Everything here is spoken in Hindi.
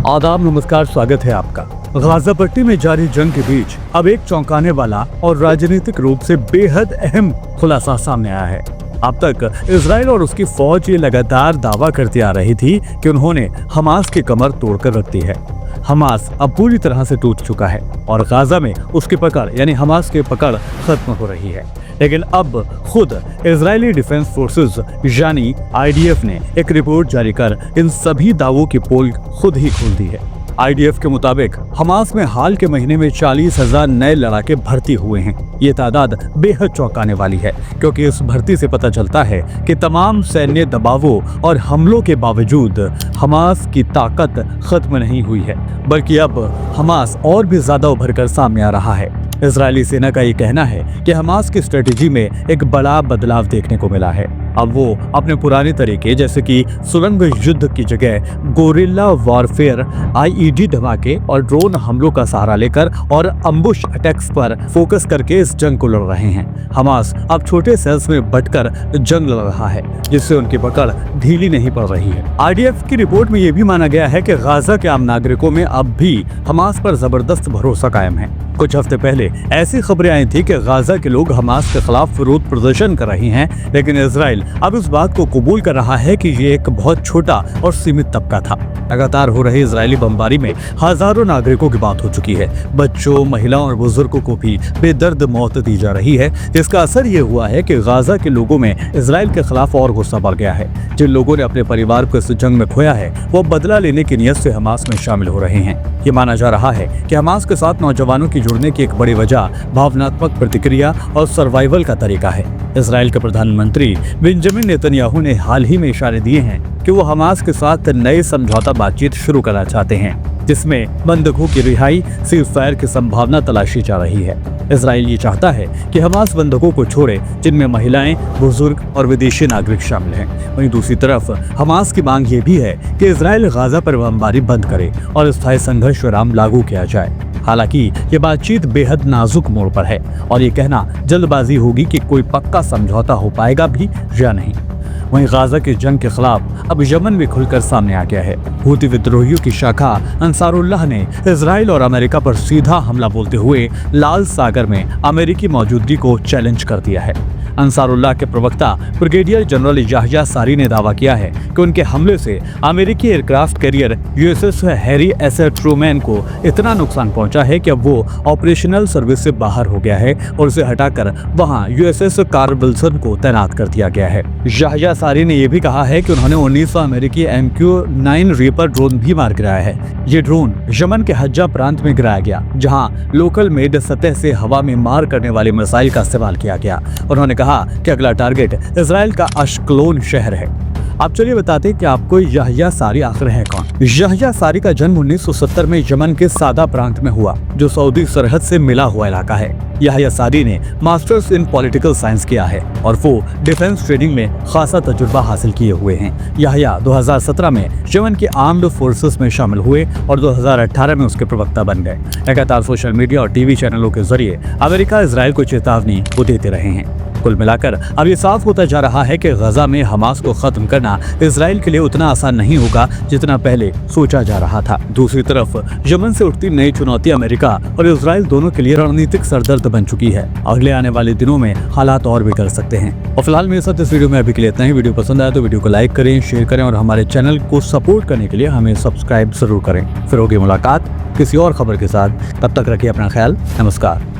आदाब, नमस्कार, स्वागत है आपका। गाजा पट्टी में जारी जंग के बीच अब एक चौंकाने वाला और राजनीतिक रूप से बेहद अहम खुलासा सामने आया है। अब तक इजराइल और उसकी फौज ये लगातार दावा करती आ रही थी कि उन्होंने हमास की कमर तोड़कर रख दी है। हमास अब पूरी तरह से टूट चुका है और गाजा में उसकी पकड़ यानी हमास की पकड़ खत्म हो रही है। लेकिन अब खुद इजरायली डिफेंस फोर्सेस यानी IDF ने एक रिपोर्ट जारी कर इन सभी दावों की पोल खुद ही खोल दी है। IDF के मुताबिक हमास में हाल के महीने में 40,000 नए लड़ाके भर्ती हुए हैं। ये तादाद बेहद चौंकाने वाली है, क्योंकि इस भर्ती से पता चलता है कि तमाम सैन्य दबावों और हमलों के बावजूद हमास की ताकत खत्म नहीं हुई है, बल्कि अब हमास और भी ज्यादा उभर कर सामने आ रहा है। इजरायली सेना का ये कहना है कि हमास की स्ट्रेटेजी में एक बड़ा बदलाव देखने को मिला है। अब वो अपने पुराने तरीके जैसे कि सुरंग युद्ध की जगह गोरिल्ला वॉरफेयर, IED धमाके और ड्रोन हमलों का सहारा लेकर और अम्बुश अटैक्स पर फोकस करके इस जंग को लड़ रहे हैं। हमास अब छोटे सेल्स में बंटकर जंग लड़ रहा है, जिससे उनकी पकड़ ढीली नहीं पड़ रही है। IDF की रिपोर्ट में ये भी माना गया है कि गाजा के आम नागरिकों में अब भी हमास पर जबरदस्त भरोसा कायम है। कुछ हफ्ते पहले ऐसी खबरें आई थी कि गाजा के लोग हमास के खिलाफ विरोध प्रदर्शन कर रहे हैं, लेकिन इजराइल अब इस बात को कबूल कर रहा है कि ये एक बहुत छोटा और सीमित तबका था। लगातार हो रही इजरायली बमबारी में हजारों नागरिकों की मौत हो चुकी है। बच्चों, महिलाओं और बुजुर्गों को भी बेदर्द मौत दी जा रही है, जिसका असर ये हुआ है कि गाजा के लोगों में इजराइल के खिलाफ और गुस्सा बढ़ गया है। जिन लोगों ने अपने परिवार को इस जंग में खोया है, वो बदला लेने की नीयत से हमास में शामिल हो रहे हैं। ये माना जा रहा है कि हमास के साथ नौजवानों की जुड़ने की एक बड़ी वजह भावनात्मक प्रतिक्रिया और सर्वाइवल का तरीका है। इजराइल के प्रधानमंत्री बेंजामिन नेतन्याहू ने हाल ही में इशारे दिए हैं कि वो हमास के साथ नए समझौता बातचीत शुरू करना चाहते हैं, जिसमें बंधकों की रिहाई, सीज़फायर की संभावना तलाशी जा रही है। इजराइल ये चाहता है कि हमास बंधकों को छोड़े, जिनमें महिलाएं, बुजुर्ग और विदेशी नागरिक शामिल हैं। वहीं दूसरी तरफ हमास की मांग ये भी है कि इजराइल गाजा पर बमबारी बंद करे और स्थायी संघर्ष विराम लागू किया जाए। हालांकि ये बातचीत बेहद नाजुक मोड़ पर है और ये कहना जल्दबाजी होगी कि कोई पक्का समझौता हो पाएगा भी या नहीं। वहीं गाजा की जंग के खिलाफ अब यमन भी खुलकर सामने आ गया है। हूती विद्रोहियों की शाखा अंसारुल्लाह ने इजराइल और अमेरिका पर सीधा हमला बोलते हुए लाल सागर में अमेरिकी मौजूदगी को चैलेंज कर दिया है। अंसारुल्लाह के प्रवक्ता ब्रिगेडियर जनरल याह्या सारी ने दावा किया है कि उनके हमले से अमेरिकी aircraft carrier USS Harry S Trueman को इतना नुकसान पहुंचा है कि अब वो ऑपरेशनल सर्विस से बाहर हो गया है और उसे हटाकर वहां USS कार्ल विल्सन को तैनात कर दिया गया है। याह्या सारी ने यह भी कहा है कि उन्होंने 1900 अमेरिकी MQ-9 रीपर ड्रोन भी मार गिराया है। ये ड्रोन यमन के हज्जा प्रांत में गिराया गया, जहाँ लोकल मेड सतह से हवा में मार करने वाले मिसाइल का इस्तेमाल किया गया। उन्होंने कहा कि अगला टारगेट इजराइल का अश्कलोन शहर है। अब चलिए बताते हैं कि आपको याह्या सारी आखिर है कौन। याह्या सारी का जन्म 1970 में यमन के सादा प्रांत में हुआ, जो सऊदी सरहद से मिला हुआ इलाका है। याह्या सारी ने मास्टर्स इन पॉलिटिकल साइंस किया है और वो डिफेंस ट्रेनिंग में खासा तजुर्बा हासिल किए हुए हैं। याह्या 2017 में यमन के आर्म्ड फोर्सेस में शामिल हुए और 2018 में उसके प्रवक्ता बन गए। लगातार सोशल मीडिया और टीवी चैनलों के जरिए अमेरिका इजराइल को चेतावनी देते रहे हैं। कुल मिलाकर अब ये साफ होता जा रहा है कि गाजा में हमास को खत्म करना इजराइल के लिए उतना आसान नहीं होगा जितना पहले सोचा जा रहा था। दूसरी तरफ यमन से उठती नई चुनौती अमेरिका और इजराइल दोनों के लिए रणनीतिक सरदर्द बन चुकी है। अगले आने वाले दिनों में हालात और बिगड़ सकते हैं। और फिलहाल मेरे साथ इस वीडियो में अभी के लिए इतना ही। वीडियो पसंद आया तो वीडियो को लाइक करें, शेयर करें और हमारे चैनल को सपोर्ट करने के लिए हमें सब्सक्राइब जरूर करें। फिर होगी मुलाकात किसी और खबर के साथ। तब तक रखिए अपना ख्याल। नमस्कार।